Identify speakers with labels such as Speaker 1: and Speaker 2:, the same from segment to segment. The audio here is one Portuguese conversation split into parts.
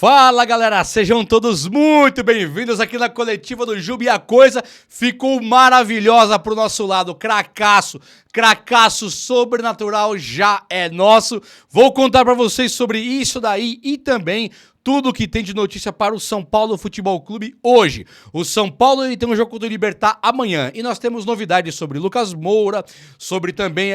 Speaker 1: Fala galera, sejam todos muito bem-vindos aqui na coletiva do Juba e a coisa ficou maravilhosa pro nosso lado, cracaço sobrenatural já é nosso. Vou contar pra vocês sobre isso daí e também tudo que tem de notícia para o São Paulo Futebol Clube hoje. O São Paulo ele tem um jogo contra o Libertad amanhã e nós temos novidades sobre Lucas Moura, sobre também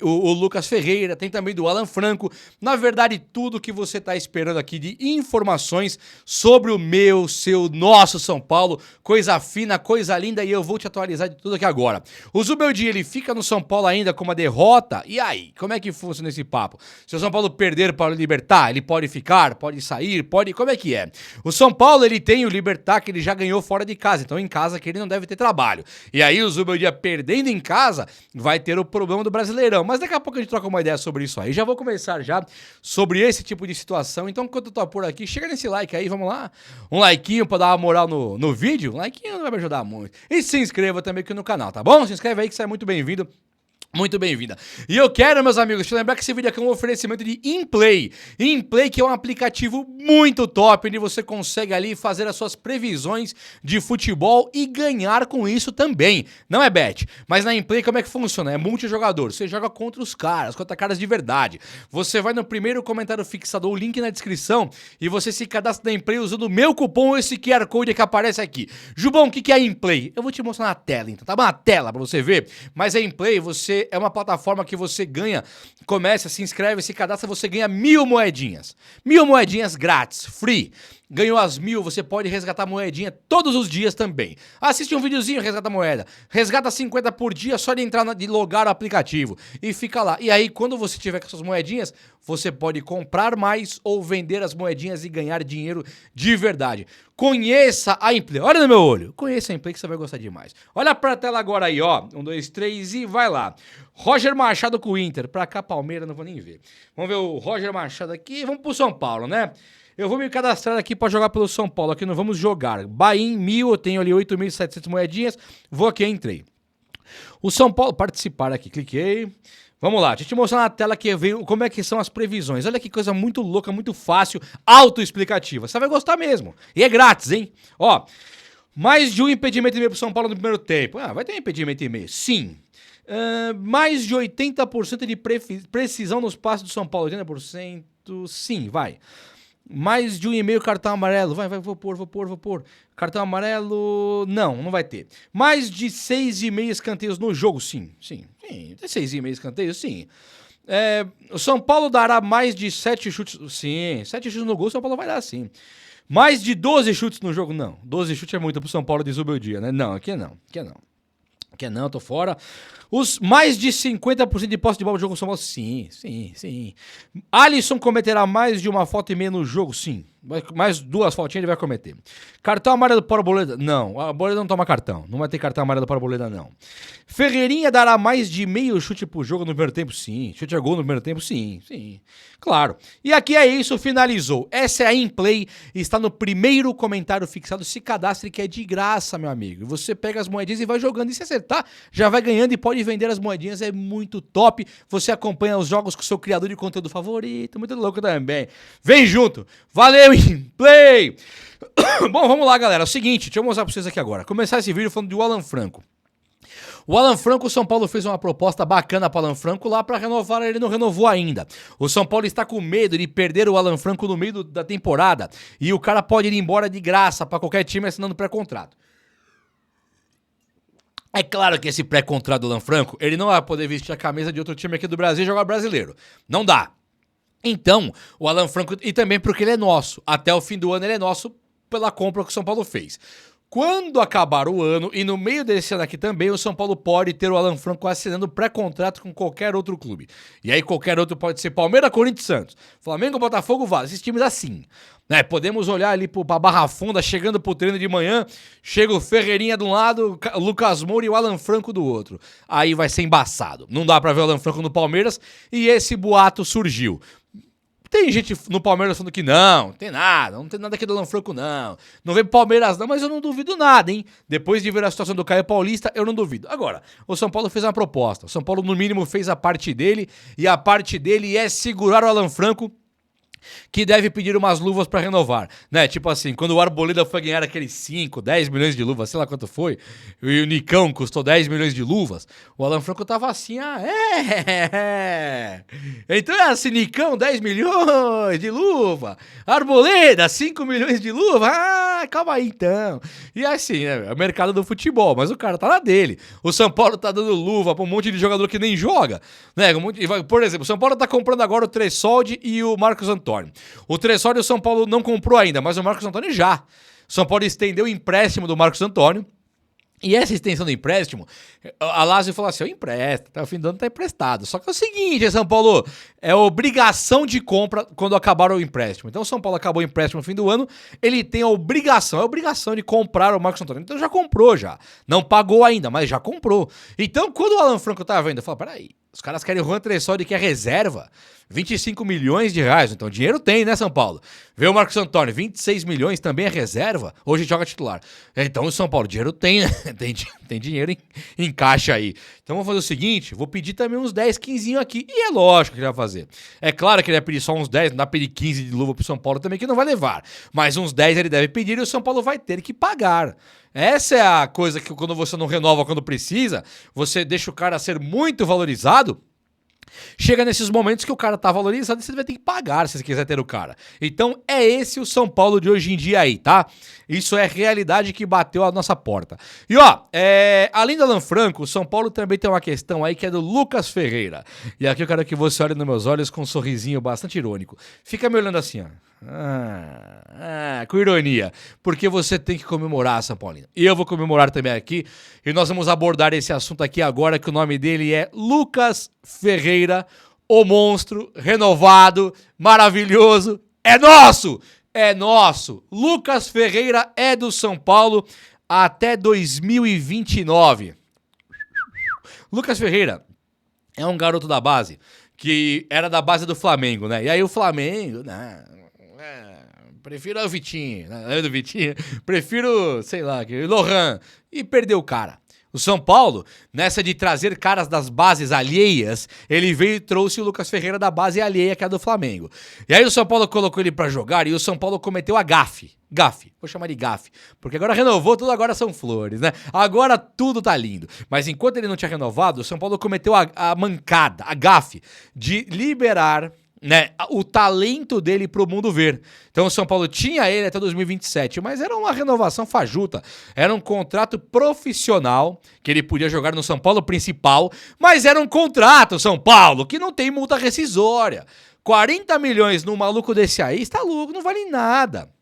Speaker 1: o Lucas Ferreira, tem também do Alan Franco. Na verdade, tudo que você está esperando aqui de informações sobre o meu, seu, nosso São Paulo. Coisa fina, coisa linda e eu vou te atualizar de tudo aqui agora. O Zubeldia, ele fica no São Paulo ainda com uma derrota? E aí, como é que funciona esse papo? Se o São Paulo perder para o Libertad, ele pode ficar, pode sair, como é que é? O São Paulo, ele tem o Libertad que ele já ganhou fora de casa, então em casa que ele não deve ter trabalho. E aí o Zubeldia perdendo em casa, vai ter o problema do Brasileirão. Mas daqui a pouco a gente troca uma ideia sobre isso aí. Já vou começar já sobre esse tipo de situação. Então, enquanto eu tô por aqui, chega nesse like aí, vamos lá. Um likeinho pra dar uma moral no vídeo. Um likeinho não vai me ajudar muito. E se inscreva também aqui no canal, tá bom? Se inscreve aí que você é muito bem-vindo. Muito bem-vinda. E eu quero, meus amigos, te lembrar que esse vídeo aqui é um oferecimento de Inplay. Inplay, que é um aplicativo muito top, onde você consegue ali fazer as suas previsões de futebol e ganhar com isso também. Não é bet, mas na Inplay como é que funciona? É multijogador. Você joga contra os caras, contra caras de verdade. Você vai no primeiro comentário fixado, o link na descrição, e você se cadastra na Inplay usando o meu cupom, esse QR Code que aparece aqui. Jubão, o que é Inplay? Eu vou te mostrar na tela, então, tá bom? Na tela pra você ver. Mas a Inplay, é uma plataforma que você ganha, começa, se inscreve, se cadastra, você ganha 1000 moedinhas. 1000 moedinhas grátis, free. Ganhou as 1000, você pode resgatar moedinha todos os dias também. Assiste um videozinho, resgata moeda. Resgata 50 por dia, só de entrar, de logar o aplicativo. E fica lá. E aí, quando você tiver com suas moedinhas, você pode comprar mais ou vender as moedinhas e ganhar dinheiro de verdade. Conheça a Inplay. Olha no meu olho. Conheça a Inplay que você vai gostar demais. Olha pra tela agora aí, ó. 1, 2, 3 e vai lá. Roger Machado com o Inter. Pra cá, Palmeiras, não vou nem ver. Vamos ver o Roger Machado aqui. Vamos pro São Paulo, né? Eu vou me cadastrar aqui para jogar pelo São Paulo. Aqui não vamos jogar. Bahia 1000, eu tenho ali 8.700 moedinhas. Vou aqui, entrei. O São Paulo, participar aqui, cliquei. Vamos lá, deixa eu te mostrar na tela que veio como é que são as previsões. Olha que coisa muito louca, muito fácil, autoexplicativa. Você vai gostar mesmo. E é grátis, hein? Ó, mais de um impedimento e meio pro São Paulo no primeiro tempo. Ah, vai ter um impedimento e meio? Sim. Mais de 80% de precisão nos passes do São Paulo. 80%? Sim, vai. Mais de 1,5 cartão amarelo. Vou pôr. Cartão amarelo, não vai ter. Mais de 6,5 escanteios no jogo, sim. Tem 6,5 escanteios, sim. O São Paulo dará mais de 7 chutes, sim. 7 chutes no gol, o São Paulo vai dar, sim. Mais de 12 chutes no jogo, não. 12 chutes é muito pro São Paulo de Zubeldia, né? Não, aqui não. Tô fora. Os mais de 50% de posse de bola no jogo do São Paulo, sim. Alisson cometerá mais de uma falta e meia no jogo, sim. Mais 2 faltinhas ele vai cometer. Cartão amarelo para o Arboleda? Não, a Arboleda não toma cartão. Não vai ter cartão amarelo para o Arboleda, não. Ferreirinha dará mais de meio chute pro jogo no primeiro tempo? Sim. Chute a gol no primeiro tempo? Sim. Claro. E aqui é isso, finalizou. Essa é a Inplay, está no primeiro comentário fixado. Se cadastre que é de graça, meu amigo. Você pega as moedinhas e vai jogando. E se acertar, já vai ganhando e pode vender as moedinhas. É muito top. Você acompanha os jogos com o seu criador de conteúdo favorito. Muito louco também. Vem junto. Valeu, Inplay! Bom, vamos lá, galera. É o seguinte, deixa eu mostrar pra vocês aqui agora. Começar esse vídeo falando do Alan Franco. O Alan Franco, o São Paulo fez uma proposta bacana para o Alan Franco lá para renovar, ele não renovou ainda. O São Paulo está com medo de perder o Alan Franco no meio da temporada e o cara pode ir embora de graça para qualquer time assinando pré-contrato. É claro que esse pré-contrato do Alan Franco, ele não vai poder vestir a camisa de outro time aqui do Brasil e jogar brasileiro. Não dá. Então, o Alan Franco, e também porque ele é nosso, até o fim do ano ele é nosso pela compra que o São Paulo fez. Quando acabar o ano, e no meio desse ano aqui também, o São Paulo pode ter o Alan Franco assinando pré-contrato com qualquer outro clube. E aí qualquer outro pode ser Palmeiras, Corinthians e Santos. Flamengo, Botafogo, Vasco, esses times assim. Né? Podemos olhar ali pra Barra Funda, chegando pro treino de manhã, chega o Ferreirinha de um lado, o Lucas Moura e o Alan Franco do outro. Aí vai ser embaçado. Não dá pra ver o Alan Franco no Palmeiras, e esse boato surgiu. Tem gente no Palmeiras falando que não tem nada aqui do Alan Franco não vem pro Palmeiras não, mas eu não duvido nada, hein? Depois de ver a situação do Caio Paulista, eu não duvido. Agora, o São Paulo fez uma proposta, o São Paulo no mínimo fez a parte dele, e a parte dele é segurar o Alan Franco que deve pedir umas luvas pra renovar, né? Tipo assim, quando o Arboleda foi ganhar aqueles 5, 10 milhões de luvas, sei lá quanto foi, e o Nicão custou 10 milhões de luvas, o Alan Franco tava assim, então é assim, Nicão, 10 milhões de luva, Arboleda, 5 milhões de luva, calma aí então. E assim, né, é o mercado do futebol, mas o cara tá na dele. O São Paulo tá dando luva pra um monte de jogador que nem joga, né? Por exemplo, o São Paulo tá comprando agora o Tressoldi e o Marcos Antônio. O Tressoldi o São Paulo não comprou ainda, mas o Marcos Antônio já. O São Paulo estendeu o empréstimo do Marcos Antônio. E essa extensão do empréstimo, a Lazio falou assim, eu empresto, até o fim do ano tá emprestado. Só que é o seguinte, São Paulo, é obrigação de compra quando acabar o empréstimo. Então o São Paulo acabou o empréstimo no fim do ano, ele tem a obrigação, de comprar o Marcos Antônio. Então já comprou já, não pagou ainda, mas já comprou. Então quando o Alan Franco tava vendo, eu falei, peraí, os caras querem o Juan Tressoldi que é reserva, 25 milhões de reais, então dinheiro tem, né, São Paulo? Vê o Marcos Antônio, 26 milhões também é reserva, hoje joga titular. Então o São Paulo, dinheiro tem, né? Tem dinheiro em caixa aí. Então vamos fazer o seguinte, vou pedir também uns 10, 15 aqui, e é lógico que ele vai fazer. É claro que ele vai pedir só uns 10, não dá pra pedir 15 de luva pro São Paulo também, que não vai levar. Mas uns 10 ele deve pedir e o São Paulo vai ter que pagar. Essa é a coisa que quando você não renova quando precisa, você deixa o cara ser muito valorizado. Chega nesses momentos que o cara tá valorizado e você vai ter que pagar se você quiser ter o cara. Então é esse o São Paulo de hoje em dia aí, tá? Isso é realidade que bateu a nossa porta. E ó, além do Alan Franco, o São Paulo também tem uma questão aí que é do Lucas Ferreira. E aqui eu quero que você olhe nos meus olhos com um sorrisinho bastante irônico. Fica me olhando assim, ó. Com ironia, porque você tem que comemorar, São Paulino. E eu vou comemorar também aqui, e nós vamos abordar esse assunto aqui agora, que o nome dele é Lucas Ferreira, o monstro, renovado, maravilhoso, é nosso! É nosso! Lucas Ferreira é do São Paulo até 2029. Lucas Ferreira é um garoto da base, que era da base do Flamengo, né? E aí o Flamengo, né? Prefiro o Vitinho, né? Do Vitinho, prefiro, sei lá, o Lohan, e perdeu o cara. O São Paulo, nessa de trazer caras das bases alheias, ele veio e trouxe o Lucas Ferreira da base alheia, que é a do Flamengo. E aí o São Paulo colocou ele pra jogar e o São Paulo cometeu a gafe. Vou chamar de gafe, porque agora renovou, tudo agora são flores, né? Agora tudo tá lindo. Mas enquanto ele não tinha renovado, o São Paulo cometeu a mancada, a gafe, de liberar, né, o talento dele pro mundo ver. Então o São Paulo tinha ele até 2027, mas era uma renovação fajuta. Era um contrato profissional, que ele podia jogar no São Paulo principal, mas era um contrato, São Paulo, que não tem multa rescisória. 40 milhões num maluco desse aí, está louco, não vale nada.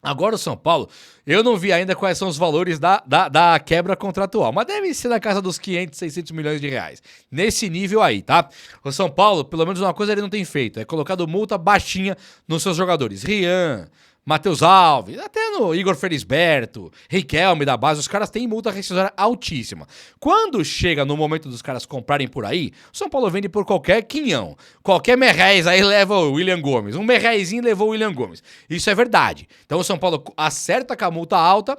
Speaker 1: Agora o São Paulo, eu não vi ainda quais são os valores da quebra contratual, mas deve ser na casa dos 500, 600 milhões de reais. Nesse nível aí, tá? O São Paulo, pelo menos uma coisa ele não tem feito, é colocado multa baixinha nos seus jogadores. Rian, Matheus Alves, até no Igor Felisberto, Riquelme da base, os caras têm multa rescisória altíssima. Quando chega no momento dos caras comprarem por aí, o São Paulo vende por qualquer quinhão. Qualquer merréis aí leva o William Gomes. Um merréisinho levou o William Gomes. Isso é verdade. Então o São Paulo acerta com a multa alta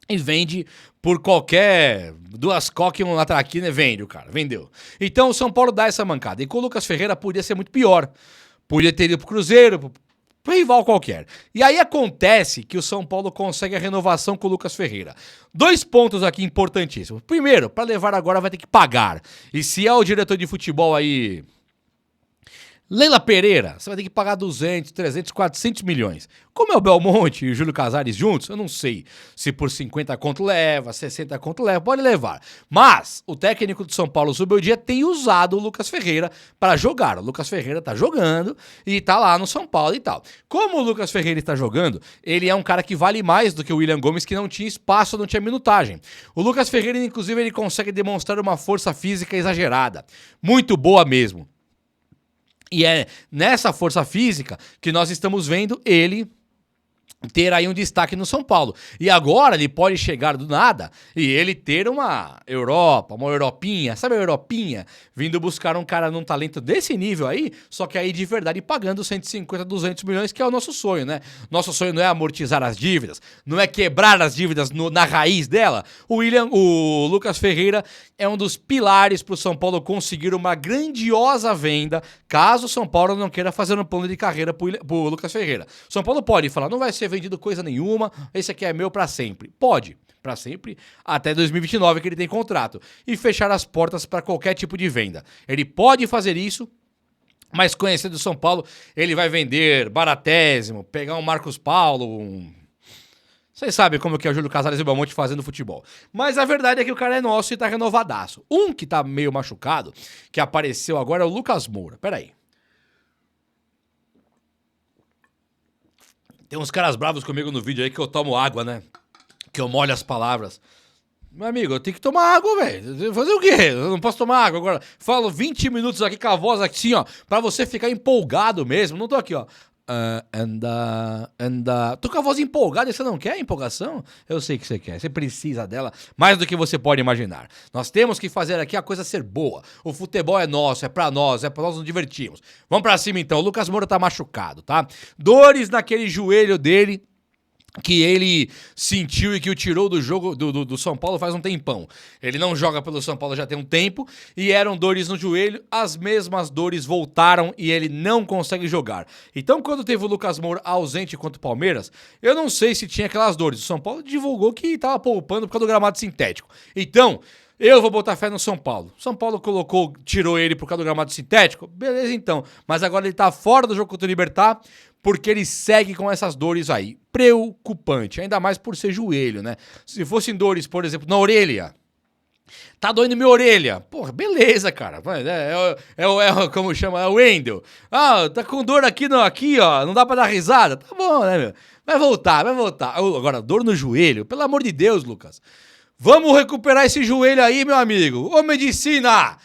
Speaker 1: e vende por qualquer duas coque e um latraquina, vende o cara, vendeu. Então o São Paulo dá essa mancada. E com o Lucas Ferreira podia ser muito pior. Podia ter ido pro Cruzeiro, pro rival qualquer. E aí acontece que o São Paulo consegue a renovação com o Lucas Ferreira. 2 pontos aqui importantíssimos. Primeiro, para levar agora vai ter que pagar. E se é o diretor de futebol aí, Leila Pereira, você vai ter que pagar 200, 300, 400 milhões. Como é o Belmonte e o Júlio Casares juntos, eu não sei se por 50 conto leva, 60 conto leva, pode levar. Mas o técnico de São Paulo, Zubeldia, tem usado o Lucas Ferreira para jogar. O Lucas Ferreira tá jogando e tá lá no São Paulo e tal. Como o Lucas Ferreira está jogando, ele é um cara que vale mais do que o William Gomes, que não tinha espaço, não tinha minutagem. O Lucas Ferreira, inclusive, ele consegue demonstrar uma força física exagerada. Muito boa mesmo. E é nessa força física que nós estamos vendo ele ter aí um destaque no São Paulo. E agora ele pode chegar do nada e ele ter uma Europa, uma Europinha, sabe a Europinha? Vindo buscar um cara num talento desse nível aí, só que aí de verdade pagando 150, 200 milhões, que é o nosso sonho, né? Nosso sonho não é amortizar as dívidas, não é quebrar as dívidas na raiz dela. O Lucas Ferreira é um dos pilares para o São Paulo conseguir uma grandiosa venda, caso o São Paulo não queira fazer um plano de carreira pro Lucas Ferreira. São Paulo pode falar, não vai ser vendido coisa nenhuma, esse aqui é meu pra sempre. Pode, pra sempre, até 2029 que ele tem contrato. E fechar as portas para qualquer tipo de venda. Ele pode fazer isso, mas conhecendo o São Paulo, ele vai vender baratésimo, pegar um Marcos Paulo, Vocês sabem como que é o Júlio Casares e o Belmonte fazendo futebol. Mas a verdade é que o cara é nosso e tá renovadaço. Um que tá meio machucado, que apareceu agora, é o Lucas Moura. Pera aí. Tem uns caras bravos comigo no vídeo aí que eu tomo água, né? Que eu molho as palavras. Meu amigo, eu tenho que tomar água, velho. Fazer o quê? Eu não posso tomar água agora. Falo 20 minutos aqui com a voz assim, ó, pra você ficar empolgado mesmo. Não tô aqui, ó. Tô com a voz empolgada e você não quer empolgação? Eu sei que você quer, você precisa dela mais do que você pode imaginar. Nós temos que fazer aqui a coisa ser boa. O futebol é nosso, é pra nós nos divertirmos. Vamos pra cima então, o Lucas Moura tá machucado, tá? Dores naquele joelho dele que ele sentiu e que o tirou do jogo do São Paulo faz um tempão. Ele não joga pelo São Paulo já tem um tempo e eram dores no joelho, as mesmas dores voltaram e ele não consegue jogar. Então quando teve o Lucas Moura ausente contra o Palmeiras, eu não sei se tinha aquelas dores. O São Paulo divulgou que tava poupando por causa do gramado sintético. Então, eu vou botar fé no São Paulo. São Paulo tirou ele por causa do gramado sintético? Beleza então. Mas agora ele tá fora do jogo contra o Libertad porque ele segue com essas dores aí. Preocupante, ainda mais por ser joelho, né? Se fossem dores, por exemplo, na orelha. Tá doendo minha orelha. Porra, beleza, cara. Como chama? É o Wendel. Ah, tá com dor aqui, ó. Não dá pra dar risada? Tá bom, né, meu? Vai voltar. Agora, dor no joelho? Pelo amor de Deus, Lucas. Vamos recuperar esse joelho aí, meu amigo. Ô, medicina!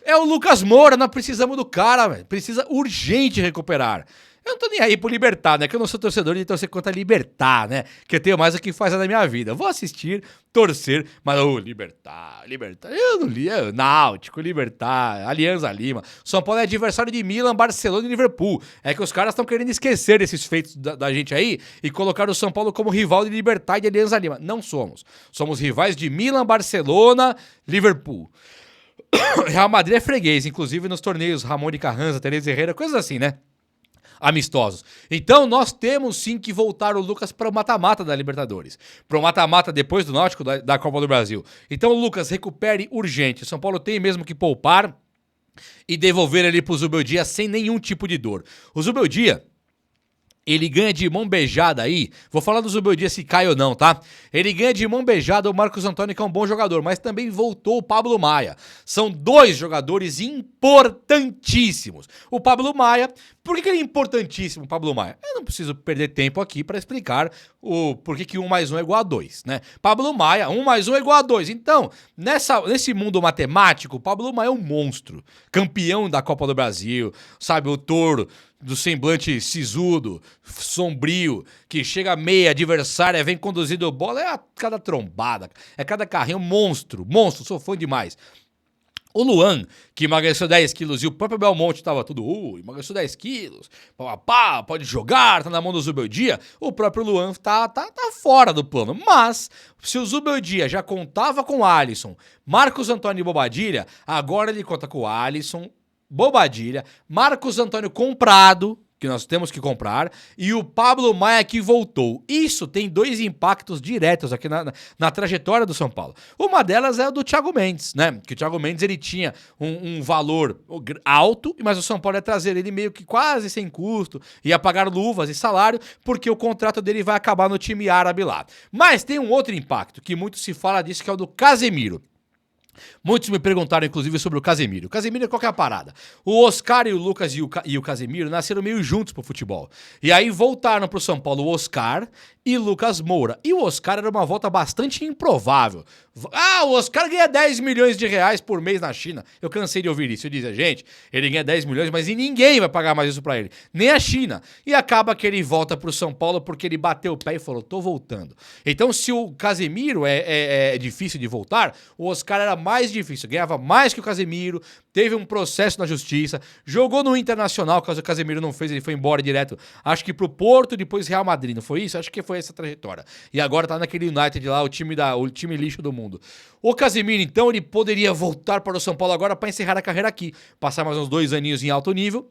Speaker 1: É o Lucas Moura, nós precisamos do cara, velho. Precisa urgente recuperar. Eu não tô nem aí pro Libertad, né? Que eu não sou torcedor de torcer contra Libertad, né? Que eu tenho mais o que fazer na minha vida. Vou assistir, torcer, mas Libertad. Eu não li, Náutico, Libertad, Alianza Lima. São Paulo é adversário de Milan, Barcelona e Liverpool. É que os caras estão querendo esquecer desses feitos da gente aí e colocar o São Paulo como rival de Libertad e de Alianza Lima. Não somos. Somos rivais de Milan, Barcelona, Liverpool. Real Madrid é freguês, inclusive nos torneios Ramon de Carranza, Tereza Herrera, coisas assim, né? Amistosos. Então nós temos sim que voltar o Lucas para o mata-mata da Libertadores, para o mata-mata depois do Náutico da Copa do Brasil. Então o Lucas recupere urgente. O São Paulo tem mesmo que poupar e devolver ele para o Zubeldia sem nenhum tipo de dor. O Zubeldia, ele ganha de mão beijada aí. Vou falar do Zubeldia se cai ou não, tá? Ele ganha de mão beijada o Marcos Antônio, que é um bom jogador, mas também voltou o Pablo Maia. São dois jogadores importantíssimos. O Pablo Maia, por que ele é importantíssimo, o Pablo Maia? Eu não preciso perder tempo aqui para explicar o por que 1 mais 1 é igual a 2, né? Pablo Maia, 1 mais 1 é igual a 2. Então, nesse mundo matemático, o Pablo Maia é um monstro. Campeão da Copa do Brasil, sabe? O touro do semblante sisudo, sombrio, que chega meia adversária, vem conduzindo bola, é cada trombada, é cada carrinho, monstro, sou fã demais. O Luan, que emagreceu 10 quilos e o próprio Belmonte tava tudo, emagreceu 10 quilos, pode jogar, tá na mão do Zubeldia, o próprio Luan tá fora do plano. Mas, se o Zubeldia já contava com o Alisson, Marcos Antônio e Bobadilha, agora ele conta com o Alisson, Bobadilha, Marcos Antônio comprado, que nós temos que comprar, e o Pablo Maia que voltou. Isso tem dois impactos diretos aqui na trajetória do São Paulo. Uma delas é o do Thiago Mendes, né? Que o Thiago Mendes ele tinha um valor alto, mas o São Paulo ia trazer ele meio que quase sem custo, ia pagar luvas e salário, porque o contrato dele vai acabar no time árabe lá. Mas tem um outro impacto, que muito se fala disso, que é o do Casemiro. Muitos me perguntaram, inclusive, sobre o Casemiro. O Casemiro, qual que é a parada? O Oscar e o Lucas e o Casemiro nasceram meio juntos pro futebol. E aí voltaram pro São Paulo o Oscar e Lucas Moura. E o Oscar era uma volta bastante improvável. O Oscar ganha 10 milhões de reais por mês na China. Eu cansei de ouvir isso. Eu dizia, gente, ele ganha 10 milhões, mas ninguém vai pagar mais isso pra ele. Nem a China. E acaba que ele volta pro São Paulo porque ele bateu o pé e falou, tô voltando. Então, se o Casemiro é difícil de voltar, o Oscar era mais difícil. Ganhava mais que o Casemiro, teve um processo na justiça, jogou no Internacional, caso o Casemiro não fez, ele foi embora direto, acho que pro Porto, depois Real Madrid, não foi isso? Acho que foi essa trajetória. E agora tá naquele United lá, o time lixo do mundo. O Casemiro, então, ele poderia voltar para o São Paulo agora para encerrar a carreira aqui, passar mais uns 2 aninhos em alto nível,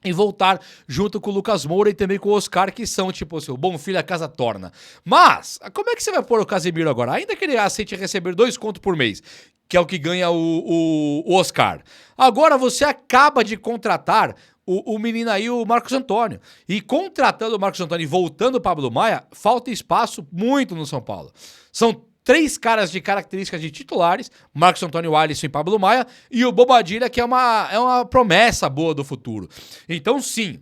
Speaker 1: e voltar junto com o Lucas Moura e também com o Oscar, que são, tipo, o bom filho a casa torna. Mas, como é que você vai pôr o Casemiro agora? Ainda que ele aceite receber 2 contos por mês, que é o que ganha o Oscar. Agora você acaba de contratar o menino aí, o Marcos Antônio. E contratando o Marcos Antônio e voltando o Pablo Maia, falta espaço muito no São Paulo. São 3 caras de características de titulares, Marcos Antônio, Alisson e Pablo Maia, e o Bobadilla, que é uma promessa boa do futuro. Então, sim,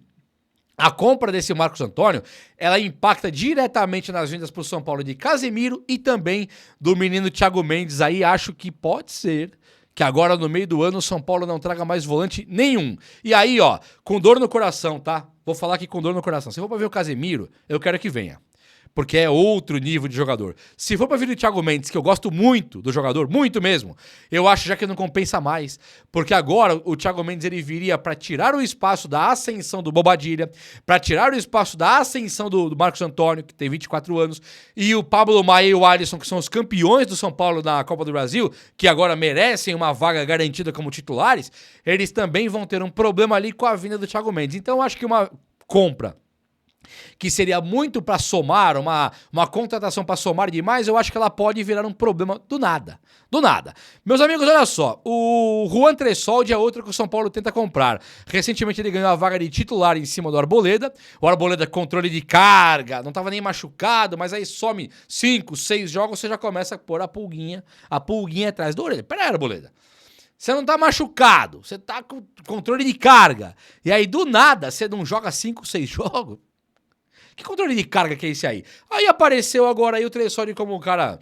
Speaker 1: a compra desse Marcos Antônio, ela impacta diretamente nas vendas para o São Paulo de Casemiro e também do menino Thiago Mendes. Aí acho que pode ser que agora no meio do ano o São Paulo não traga mais volante nenhum. E aí, ó, com dor no coração, tá? Vou falar aqui com dor no coração. Se for pra ver o Casemiro, eu quero que venha. Porque é outro nível de jogador. Se for pra vir o Thiago Mendes, que eu gosto muito do jogador, muito mesmo, eu acho já que não compensa mais. Porque agora o Thiago Mendes ele viria pra tirar o espaço da ascensão do Bobadilla, pra tirar o espaço da ascensão do Marcos Antônio, que tem 24 anos, e o Pablo Maia e o Alisson, que são os campeões do São Paulo na Copa do Brasil, que agora merecem uma vaga garantida como titulares, eles também vão ter um problema ali com a vinda do Thiago Mendes. Então eu acho que uma compra que seria muito para somar, uma contratação para somar demais, eu acho que ela pode virar um problema do nada. Do nada. Meus amigos, olha só, o Juan Tressoldi é outro que o São Paulo tenta comprar. Recentemente ele ganhou a vaga de titular em cima do Arboleda. O Arboleda, controle de carga, não estava nem machucado, mas aí some 5, 6 jogos, você já começa a pôr a pulguinha atrás da orelha. Pera aí, Arboleda. Você não tá machucado, você tá com controle de carga. E aí, do nada, você não joga 5, 6 jogos? Que controle de carga que é esse aí? Aí apareceu agora aí o Tressoldi como um cara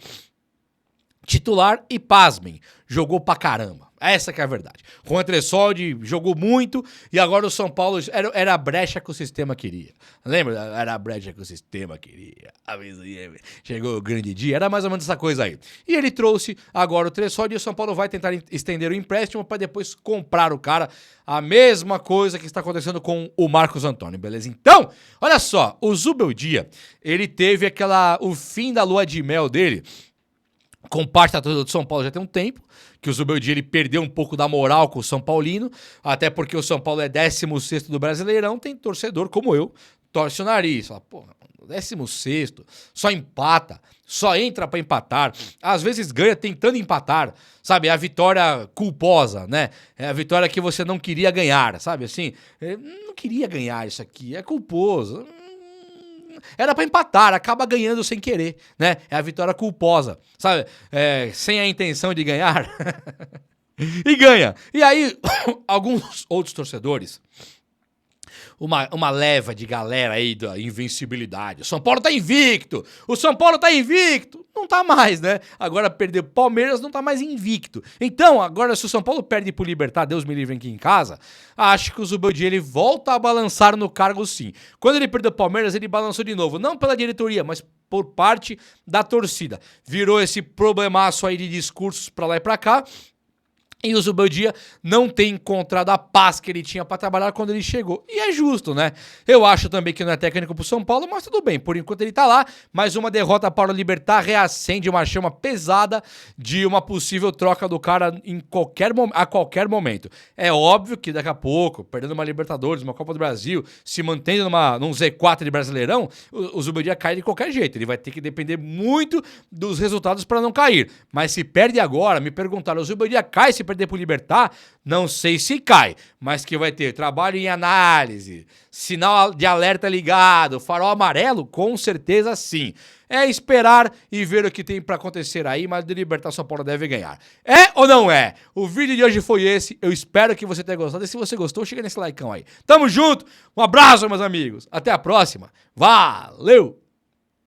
Speaker 1: titular e, pasmem, jogou pra caramba. Essa que é a verdade. Com o Tressoldi jogou muito e agora o São Paulo era a brecha que o sistema queria. Lembra? Era a brecha que o sistema queria. Chegou o grande dia. Era mais ou menos essa coisa aí. E ele trouxe agora o Tressoldi e o São Paulo vai tentar estender o empréstimo para depois comprar o cara. A mesma coisa que está acontecendo com o Marcos Antônio, beleza? Então, olha só, o Zubeldia, ele teve o fim da lua de mel dele com parte da torcida do São Paulo já tem um tempo, que o Zubeldia ele perdeu um pouco da moral com o São Paulino, até porque o São Paulo é 16º do Brasileirão, tem torcedor como eu, torce o nariz, fala, pô, 16º, só empata, só entra pra empatar, às vezes ganha tentando empatar, sabe, é a vitória culposa, né, é a vitória que você não queria ganhar, sabe, assim, não queria ganhar isso aqui, é culposo, era pra empatar, acaba ganhando sem querer, né? É a vitória culposa, sabe? Sem a intenção de ganhar. E ganha. E aí, alguns outros torcedores, uma leva de galera aí da invencibilidade. O São Paulo tá invicto! O São Paulo tá invicto! Não tá mais, né? Agora perdeu o Palmeiras, não tá mais invicto. Então, agora se o São Paulo perde pro Libertad, Deus me livre aqui em casa, acho que o Zubeldia ele volta a balançar no cargo sim. Quando ele perdeu o Palmeiras, ele balançou de novo. Não pela diretoria, mas por parte da torcida. Virou esse problemaço aí de discursos pra lá e pra cá. E o Zubeldia não tem encontrado a paz que ele tinha para trabalhar quando ele chegou. E é justo, né? Eu acho também que não é técnico pro São Paulo, mas tudo bem. Por enquanto ele tá lá. Mais uma derrota para o Libertad reacende uma chama pesada de uma possível troca do cara a qualquer momento. É óbvio que daqui a pouco, perdendo uma Libertadores, uma Copa do Brasil, se mantendo num Z4 de Brasileirão, o Zubeldia cai de qualquer jeito. Ele vai ter que depender muito dos resultados para não cair. Mas se perde agora, me perguntaram, o Zubeldia cai se perder pro Libertad, não sei se cai, mas que vai ter trabalho em análise, sinal de alerta ligado, farol amarelo, com certeza sim. É esperar e ver o que tem pra acontecer aí, mas o Libertad São Paulo deve ganhar. É ou não é? O vídeo de hoje foi esse, eu espero que você tenha gostado, e se você gostou, chega nesse likeão aí. Tamo junto, um abraço, meus amigos, até a próxima, valeu!